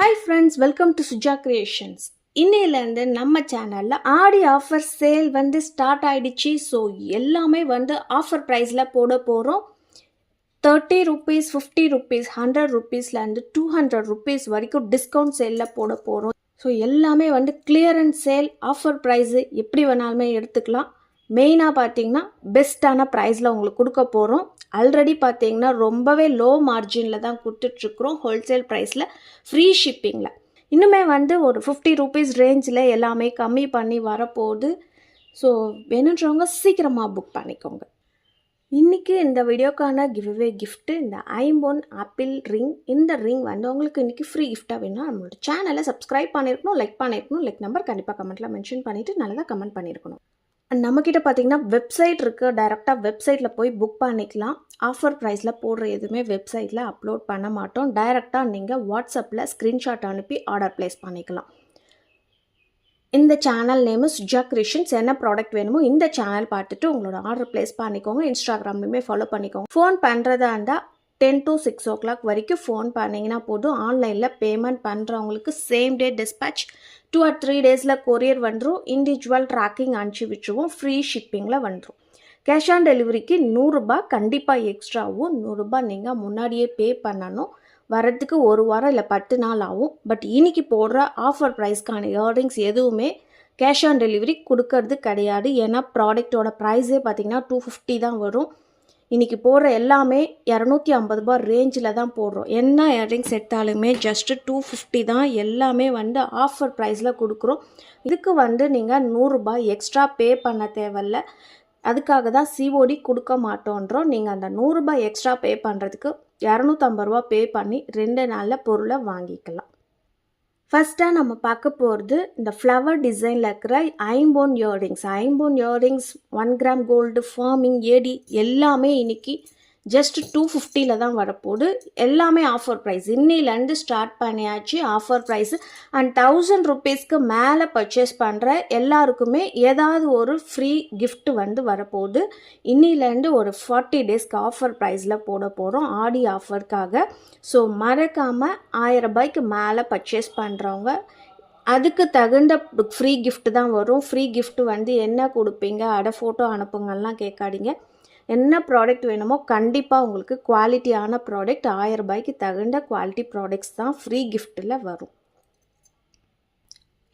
Hi friends, welcome to Suja Creations. இன்னையிலேருந்து நம்ம சேனலில் ஆடி ஆஃபர் சேல் ஸ்டார்ட் ஆகிடுச்சு. ஸோ எல்லாமே ஆஃபர் ப்ரைஸில் போட போகிறோம். 30 rupees, 50 rupees, 100 rupeesலேருந்து 200 rupees வரைக்கும் டிஸ்கவுண்ட் சேலில் போட போகிறோம். ஸோ எல்லாமே கிளியரன்ஸ் சேல் ஆஃபர் ப்ரைஸு எப்படி வேணாலுமே எடுத்துக்கலாம். மெயினாக பார்த்தீங்கன்னா பெஸ்ட்டான ப்ரைஸில் உங்களுக்கு கொடுக்க போகிறோம். ஆல்ரெடி பார்த்தீங்கன்னா ரொம்பவே லோ மார்ஜினில் தான் கொடுத்துட்ருக்குறோம். ஹோல்சேல் ப்ரைஸில் ஃப்ரீ ஷிப்பிங்கில் இன்னுமே ஒரு 50 rupees ரேஞ்சில் எல்லாமே கம்மி பண்ணி வரப்போகுது. ஸோ வேணுன்றவங்க சீக்கிரமாக புக் பண்ணிக்கோங்க. இன்றைக்கி இந்த வீடியோக்கான கிவ்அவே கிஃப்ட்டு இந்த ஐம்போன் ஆப்பிள் ரிங். இந்த ரிங் உங்களுக்கு இன்றைக்கி ஃப்ரீ கிஃப்ட்டாக வேணும்னா நம்மளோட சேனலை சப்ஸ்கிரைப் பண்ணியிருக்கணும், லைக் பண்ணியிருக்கணும். லைக் நம்பர் கண்டிப்பாக கமெண்ட்டில் மென்ஷன் பண்ணிவிட்டு நல்லதாக கமெண்ட் பண்ணியிருக்கணும். நம்மக்கிட்ட பார்த்தீங்கன்னா வெப்சைட் இருக்குது. டைரெக்டாக வெப்சைட்டில் போய் புக் பண்ணிக்கலாம். ஆஃபர் ப்ரைஸில் போடுற எதுவுமே வெப்சைட்டில் அப்லோட் பண்ண மாட்டோம். டைரெக்டாக நீங்கள் வாட்ஸ்அப்பில் ஸ்க்ரீன்ஷாட் அனுப்பி ஆர்டர் ப்ளேஸ் பண்ணிக்கலாம். இந்த சேனல் நேமு சுஜா கிரியேஷன்ஸ். என்ன ப்ராடக்ட் வேணுமோ இந்த சேனல் பார்த்துட்டு உங்களோட ஆர்டர் ப்ளேஸ் பண்ணிக்கோங்க. இன்ஸ்டாகிராம்லையுமே ஃபாலோ பண்ணிக்கோங்க. ஃபோன் பண்ணுறதா இருந்தால் 10 to 6 o'clock வரைக்கும் ஃபோன் பண்ணிங்கன்னா போதும். ஆன்லைனில் பேமெண்ட் பண்ணுறவங்களுக்கு same day dispatch 2 or 3 days courier வந்துடும். இண்டிவிஜுவல் ட்ராக்கிங் அனுப்பிச்சி விட்டுருவோம். ஃப்ரீ ஷிப்பிங்கில் வந்துடும். கேஷ் ஆன் டெலிவரிக்கு 100 ரூபாய் கண்டிப்பாக எக்ஸ்ட்ராவும். 100 ரூபாய் நீங்கள் முன்னாடியே பே பண்ணணும். வரதுக்கு 1 வாரம் இல்லை 10 நாள் ஆகும். பட் இன்னைக்கு போடுற ஆஃபர் ப்ரைஸ்க்கான இயரிங்ஸ் எதுவுமே கேஷ் ஆன் டெலிவரி கொடுக்கறது கிடையாது. ஏன்னா ப்ராடக்டோட ப்ரைஸே பார்த்திங்கன்னா 250 தான் வரும். இன்றைக்கி போடுற எல்லாமே 250 ரூபாய் ரேஞ்சில் தான் போடுறோம். என்ன இயரிங்ஸ் எடுத்தாலுமே ஜஸ்ட்டு 250 தான். எல்லாமே ஆஃபர் ப்ரைஸில் கொடுக்குறோம். இதுக்கு நீங்கள் 100 ரூபாய் எக்ஸ்ட்ரா பே பண்ண தேவையில்ல. அதுக்காக தான் சிஓடி கொடுக்க மாட்டோன்றோம். நீங்கள் அந்த 100 ரூபாய் எக்ஸ்ட்ரா பே பண்ணுறதுக்கு 250 ரூபா பே பண்ணி 2 நாளில் பொருளை வாங்கிக்கலாம். ஃபஸ்ட்டாக நம்ம பார்க்க போகிறது இந்த ஃப்ளவர் டிசைனில் இருக்கிற ஐம்போன் இயரிங்ஸ். ஐம்போன் earrings 1 gram gold, forming, AD எல்லாமே இன்றைக்கி ஜஸ்ட் 250 தான் வரப்போகுது. எல்லாமே ஆஃபர் ப்ரைஸ். இன்னிலேருந்து ஸ்டார்ட் பண்ணியாச்சு ஆஃபர் ப்ரைஸு. அண்ட் 1000 rupeesக்கு மேலே பர்ச்சேஸ் பண்ணுற எல்லாருக்குமே ஏதாவது ஒரு ஃப்ரீ கிஃப்ட் வரப்போகுது. இன்னிலேருந்து ஒரு 40 daysக்கு ஆஃபர் ப்ரைஸில் போட போகிறோம் ஆடி ஆஃபருக்காக. ஸோ மறக்காமல் 1000 ரூபாய்க்கு மேலே பர்ச்சேஸ் பண்ணுறவங்க அதுக்கு தகுந்த ஃப்ரீ கிஃப்ட் தான் வரும். ஃப்ரீ கிஃப்ட் என்ன கொடுப்பீங்க, ஃபோட்டோ அனுப்புங்கலாம் கேட்காதீங்க. என்ன ப்ராடக்ட் வேணுமோ கண்டிப்பாக உங்களுக்கு குவாலிட்டியான ப்ராடக்ட் 1000 ரூபாய்க்கு தகுந்த குவாலிட்டி ப்ராடக்ட்ஸ் தான் ஃப்ரீ கிஃப்ட்டில் வரும்.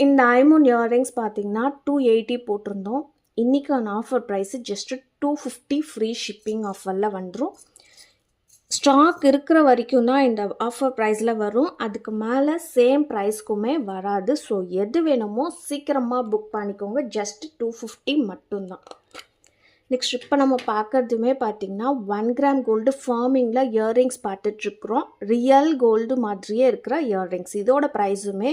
இந்த ஐமோன் இயரிங்ஸ் பார்த்திங்கன்னா 280 போட்டிருந்தோம். இன்றைக்கான offer price just 250 free shipping ஆஃபரில் வந்துடும். ஸ்டாக் இருக்கிற வரைக்கும் தான் இந்த ஆஃபர் ப்ரைஸில் வரும். அதுக்கு மேலே சேம் ப்ரைஸ்க்குமே வராது. ஸோ எது வேணுமோ சீக்கிரமாக புக் பண்ணிக்கோங்க. ஜஸ்ட்டு 250 மட்டும்தான். நெக்ஸ்ட் இப்போ நம்ம பார்க்குறதுமே பார்த்திங்கன்னா 1 gram கோல்டு ஃபார்மிங்கில் இயரிங்ஸ் பார்த்துட்ருக்குறோம். ரியல் கோல்டு மாதிரியே இருக்கிற இயரிங்ஸ். இதோட ப்ரைஸுமே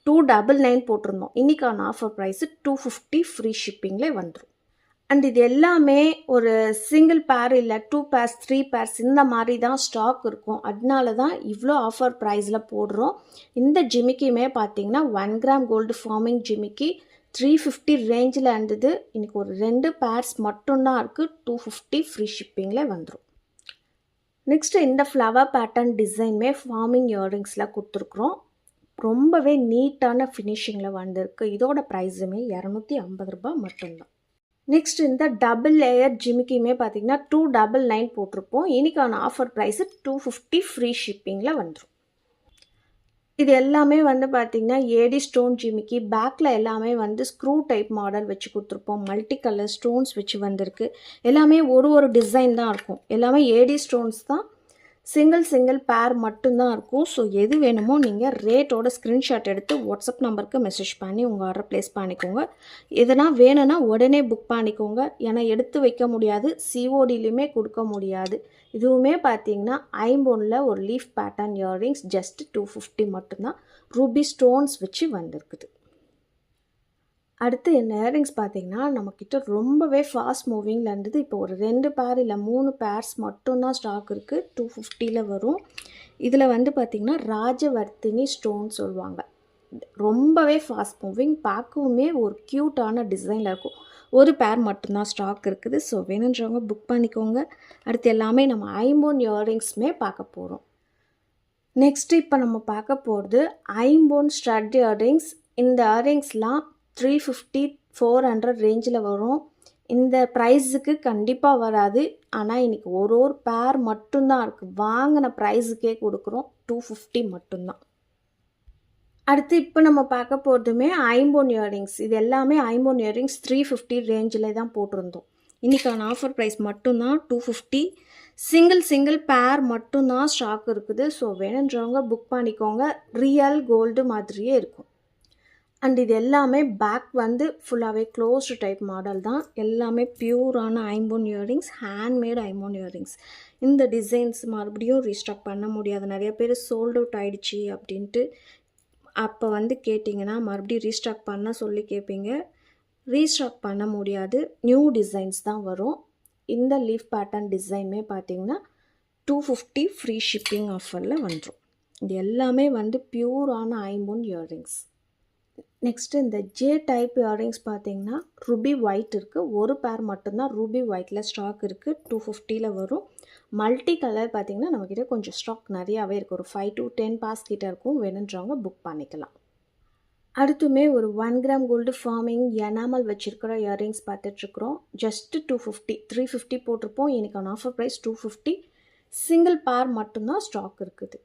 299 போட்டிருந்தோம். இன்றைக்கான ஆஃபர் ப்ரைஸு 250 ஃப்ரீ ஷிப்பிங்லேயே வந்துடும். அண்ட் இது எல்லாமே ஒரு சிங்கிள் பேர் இல்லை 2 pairs 3 pairs இந்த மாதிரி தான் ஸ்டாக் இருக்கும். அதனால தான் இவ்வளோ ஆஃபர் ப்ரைஸில் போடுறோம். இந்த ஜிமிக்கியுமே பார்த்திங்கன்னா 1 gram கோல்டு ஃபார்மிங் ஜிமிக்கி 350 ரேஞ்சில் இருந்தது. இன்றைக்கி ஒரு 2 pairs மட்டும்தான் இருக்குது. 250 ஃப்ரீ ஷிப்பிங்கில் வந்துடும். நெக்ஸ்ட்டு இந்த ஃப்ளவர் பேட்டர்ன் டிசைனுமே ஃபார்மிங் இயரிங்ஸில் கொடுத்துருக்குறோம். ரொம்பவே நீட்டான ஃபினிஷிங்கில் வந்திருக்கு. இதோட ப்ரைஸுமே 250 ரூபாய் மட்டும்தான். நெக்ஸ்ட் இந்த டபுள் லேயர் ஜிமிக்கியுமே பார்த்திங்கன்னா 299 போட்டிருப்போம். இன்றைக்கான ஆஃபர் ப்ரைஸு 250 ஃப்ரீ ஷிப்பிங்கில் வந்துடும். இது எல்லாமே பார்த்திங்கன்னா ஏடி ஸ்டோன் ஜிமிக்கி. பேக்கில் எல்லாமே ஸ்க்ரூ டைப் மாடல் வச்சு கொடுத்துருப்போம். மல்டி கலர் ஸ்டோன்ஸ் வச்சு வந்திருக்கு. எல்லாமே ஒரு டிசைன் தான் இருக்கும். எல்லாமே ஏடி ஸ்டோன்ஸ் தான். சிங்கிள் பேர் மட்டும்தான் இருக்கும். ஸோ எது வேணுமோ நீங்கள் ரேட்டோட ஸ்க்ரீன்ஷாட் எடுத்து வாட்ஸ்அப் நம்பருக்கு மெசேஜ் பண்ணி உங்கள் ஆர்டர் ப்ளேஸ் பண்ணிக்கோங்க. எதனா வேணும்னா உடனே புக் பண்ணிக்கோங்க. ஏன்னா எடுத்து வைக்க முடியாது, சிஓடிலையுமே கொடுக்க முடியாது. இதுவுமே பார்த்தீங்கன்னா ஐம்போனில் ஒரு லீஃப் பேட்டர்ன் இயரிங்ஸ் ஜஸ்ட் 250 மட்டும்தான். ரூபி ஸ்டோன்ஸ் வச்சு வந்திருக்குது. அடுத்து இந்த இயரிங்ஸ் பார்த்திங்கன்னா நம்மக்கிட்ட ரொம்பவே ஃபாஸ்ட் மூவிங்கில் இருந்தது. இப்போ ஒரு 2 பேர் இல்லை 3 pairs மட்டும்தான் ஸ்டாக் இருக்குது. 250 வரும். இதில் பார்த்திங்கன்னா ராஜவர்த்தினி ஸ்டோன் சொல்லுவாங்க. ரொம்பவே ஃபாஸ்ட் மூவிங், பார்க்கவுமே ஒரு க்யூட்டான டிசைனில் இருக்கும். ஒரு பேர் மட்டும்தான் ஸ்டாக் இருக்குது. ஸோ வேணுன்றவங்க புக் பண்ணிக்கோங்க. அடுத்து எல்லாமே நம்ம ஐம்போன் இயரிங்ஸுமே பார்க்க போகிறோம். நெக்ஸ்ட் இப்போ நம்ம பார்க்க போகிறது ஐம்போன் ஸ்டட் இயரிங்ஸ். இந்த இயரிங்ஸ்லாம் 350 400 ரேஞ்சில் வரும். இந்த ப்ரைஸுக்கு கண்டிப்பாக வராது. ஆனால் இன்றைக்கி ஒரு பேர் மட்டும்தான் இருக்குது. வாங்கின ப்ரைஸுக்கே கொடுக்குறோம் 250 மட்டும்தான். அடுத்து இப்போ நம்ம பார்க்க போகிறதுமே ஐம்போன் இயரிங்ஸ். இது எல்லாமே ஐம்போன் இயரிங்ஸ் 350 ரேஞ்சில் தான் போட்டிருந்தோம். இன்றைக்கான ஆஃபர் ப்ரைஸ் மட்டும்தான் 250. சிங்கிள் பேர் மட்டும்தான் ஸ்டாக் இருக்குது. ஸோ வேணுன்றவங்க புக் பண்ணிக்கோங்க. ரியல் கோல்டு மாதிரியே இருக்கும். அண்ட் இது எல்லாமே பேக் வந்து ஃபுல்லாகவே க்ளோஸ்டு டைப் மாடல் தான். எல்லாமே பியூரான ஐம்போன் இயரிங்ஸ், ஹேண்ட்மேட் ஐம்போன் இயரிங்ஸ். இந்த டிசைன்ஸ் மறுபடியும் ரீஸ்டாக் பண்ண முடியாது. நிறைய பேர் சோல்ட் அவுட் ஆகிடுச்சி அப்படின்ட்டு அப்போ வந்து கேட்டிங்கன்னா மறுபடியும் ரீஸ்டாக் பண்ண சொல்லி கேட்பீங்க. ரீஸ்டாக் பண்ண முடியாது. நியூ டிசைன்ஸ் தான் வரும். இந்த லீஃப் பேட்டர்ன் டிசைனுமே பார்த்தீங்கன்னா 250 ஃப்ரீ ஷிப்பிங் ஆஃபரில் வந்துடும். இது எல்லாமே வந்து பியூரான ஐம்போன் இயரிங்ஸ். நெக்ஸ்ட்டு இந்த ஜே டைப் இயரிங்ஸ் பார்த்தீங்கன்னா ரூபி ஒயிட் இருக்குது. ஒரு பேர் மட்டும்தான் ரூபி ஒயிட்டில் ஸ்டாக் இருக்குது. 250 வரும். மல்டி கலர் பார்த்திங்கன்னா நம்மக்கிட்ட கொஞ்சம் ஸ்டாக் நிறையாவே இருக்குது. ஒரு 5 to 10 பார்ஸ் கிட்ட இருக்கும். வேணுன்றவங்க புக் பண்ணிக்கலாம். அடுத்துமே ஒரு 1 கிராம் கோல்டு ஃபார்மிங் எனாமல் வச்சுருக்கிற இயரிங்ஸ் பார்த்துட்ருக்குறோம். ஜஸ்ட்டு 250, 350 போட்டிருப்போம். இன்றைக்கான ஆஃபர் ப்ரைஸ் 250. சிங்கிள் பேர் மட்டும்தான் ஸ்டாக் இருக்குது.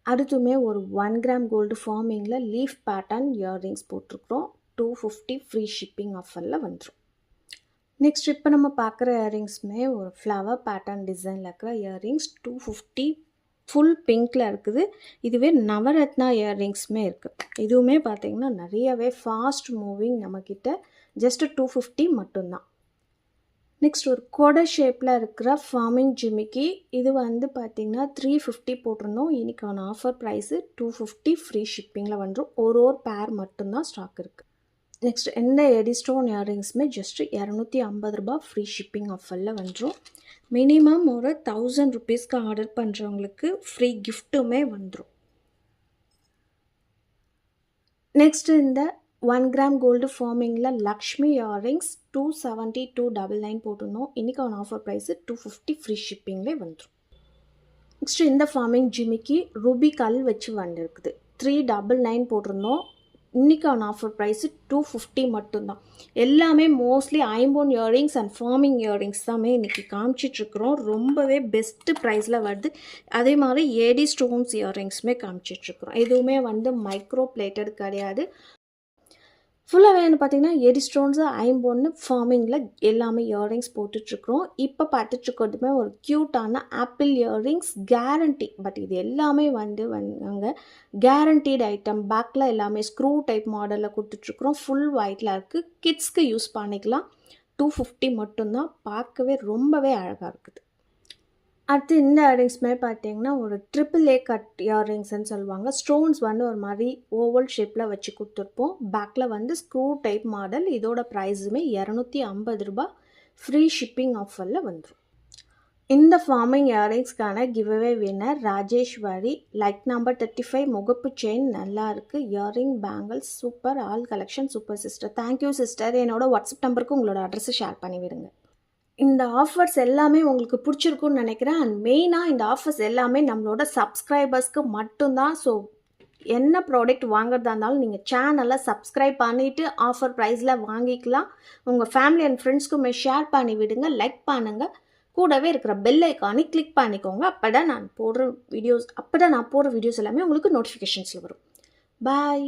அடுத்துமே ஒரு 1 கிராம் கோல்டு ஃபார்மிங்கில் லீஃப் பேட்டர்ன் இயரிங்ஸ் போட்டிருக்கிறோம். 250 ஃப்ரீ ஷிப்பிங் ஆஃபரில் வந்துடும். நெக்ஸ்ட் இப்போ நம்ம பார்க்குற இயரிங்ஸுமே ஒரு ஃப்ளவர் பேட்டர்ன் டிசைனில் இருக்கிற இயரிங்ஸ் 250 ஃபுல் பிங்க்கில் இருக்குது. இதுவே நவரத்னா இயரிங்ஸுமே இருக்குது. இதுவுமே பார்த்திங்கன்னா நிறையவே ஃபாஸ்ட் மூவிங் நம்மக்கிட்ட. ஜஸ்ட்டு 250 மட்டும்தான். நெக்ஸ்ட் ஒரு கொடை ஷேப்பில் இருக்கிற ஃபார்மிங் ஜிமிக்கி. இது வந்து பார்த்திங்கன்னா 350 போட்டிருந்தோம். இன்றைக்கான ஆஃபர் ப்ரைஸு 250 ஃப்ரீ ஷிப்பிங்கில் வந்துடும். ஒரு பேர் மட்டும்தான் ஸ்டாக் இருக்குது. நெக்ஸ்ட் எந்த எடி ஸ்டோன் இயரிங்ஸுமே ஜஸ்ட்டு 250 ரூபா ஃப்ரீ ஷிப்பிங் ஆஃபரில் வந்துடும். மினிமம் ஒரு 1000 ருபீஸ்க்கு ஆர்டர் பண்ணுறவங்களுக்கு ஃப்ரீ கிஃப்ட்டுமே வந்துடும். நெக்ஸ்ட்டு இந்த 1 கிராம் கோல்டு ஃபார்மிங்கில் லக்ஷ்மி இயரிங்ஸ் 270 299 போட்டிருந்தோம். இன்றைக்கான ஆஃபர் ப்ரைஸு 250 ஃப்ரீ ஷிப்பிங்லேயே வந்துடும். நெக்ஸ்ட்டு இந்த ஃபார்மிங் ஜிமிக்கி ரூபி கல் வச்சு வந்துருக்குது. 399 போட்டிருந்தோம். இன்றைக்கான ஆஃபர் ப்ரைஸு 250 மட்டும்தான். எல்லாமே மோஸ்ட்லி ஐம்போன் இயரிங்ஸ் அண்ட் ஃபார்மிங் இயரிங்ஸ் தாமே இன்றைக்கி காமிச்சிட்ருக்குறோம். ரொம்பவே பெஸ்ட்டு ப்ரைஸில் வருது. அதே மாதிரி ஏடி ஸ்டோன்ஸ் இயரிங்ஸுமே காமிச்சிட்ருக்குறோம். எதுவுமே வந்து மைக்ரோ பிளேட்டட் கிடையாது. ஃபுல்லாக வேணும் பார்த்திங்கன்னா ஏடி ஸ்டோன்ஸு ஐம்போன்னு ஃபார்மிங்கில் எல்லாமே இயரிங்ஸ் போட்டுட்ருக்குறோம். இப்போ பார்த்துட்ருக்கிறதுமே ஒரு க்யூட்டான ஆப்பிள் இயரிங்ஸ் கேரண்டி. பட் இது எல்லாமே வந்து அங்கே கேரண்டீட் ஐட்டம். பேக்கில் எல்லாமே ஸ்க்ரூ டைப் மாடலில் கொடுத்துட்ருக்குறோம். ஃபுல் ஒயிட்டில் இருக்குது. கிட்ஸ்க்கு யூஸ் பண்ணிக்கலாம். 250 மட்டும்தான். பார்க்கவே ரொம்பவே அழகாக இருக்குது. அடுத்து இந்த இயரிங்ஸ்மே பார்த்தீங்கன்னா ஒரு AAA கட் இயரிங்ஸ்ன்னு சொல்லுவாங்க. ஸ்டோன்ஸ் வந்து ஒரு மாதிரி ஓவல் ஷேப்பில் வச்சு கொடுத்துருப்போம். பேக்கில் வந்து ஸ்க்ரூ டைப் மாடல். இதோட ப்ரைஸுமே 250 ரூபா ஃப்ரீ ஷிப்பிங் ஆஃபரில் வந்துடும். இந்த ஃபார்மிங் இயரிங்ஸ்க்கான giveaway winner Rajeshwari. Like number 35 முகப்பு செயின் நல்லா இருக்குது. Earring bangles super. All collection super sister. Thank you sister. என்னோட வாட்ஸ்அப் நம்பருக்கு உங்களோட அட்ரஸை ஷேர் பண்ணி விடுங்க. இந்த ஆஃபர்ஸ் எல்லாமே உங்களுக்கு பிடிச்சிருக்குன்னு நினைக்கிறேன். அண்ட் மெயினாக இந்த ஆஃபர்ஸ் எல்லாமே நம்மளோட சப்ஸ்கிரைபர்ஸ்க்கு மட்டும்தான். ஸோ என்ன ப்ராடக்ட் வாங்குறதா இருந்தாலும் நீங்கள் சேனலை சப்ஸ்கிரைப் பண்ணிவிட்டு ஆஃபர் ப்ரைஸில் வாங்கிக்கலாம். உங்கள் ஃபேமிலி அண்ட் ஃப்ரெண்ட்ஸ்க்குமே ஷேர் பண்ணி விடுங்க. லைக் பண்ணுங்கள். கூடவே இருக்கிற பெல் ஐக்கானை கிளிக் பண்ணிக்கோங்க. அப்போ தான் நான் போடுற வீடியோஸ் எல்லாமே உங்களுக்கு நோட்டிஃபிகேஷன்ஸில் வரும். பாய்.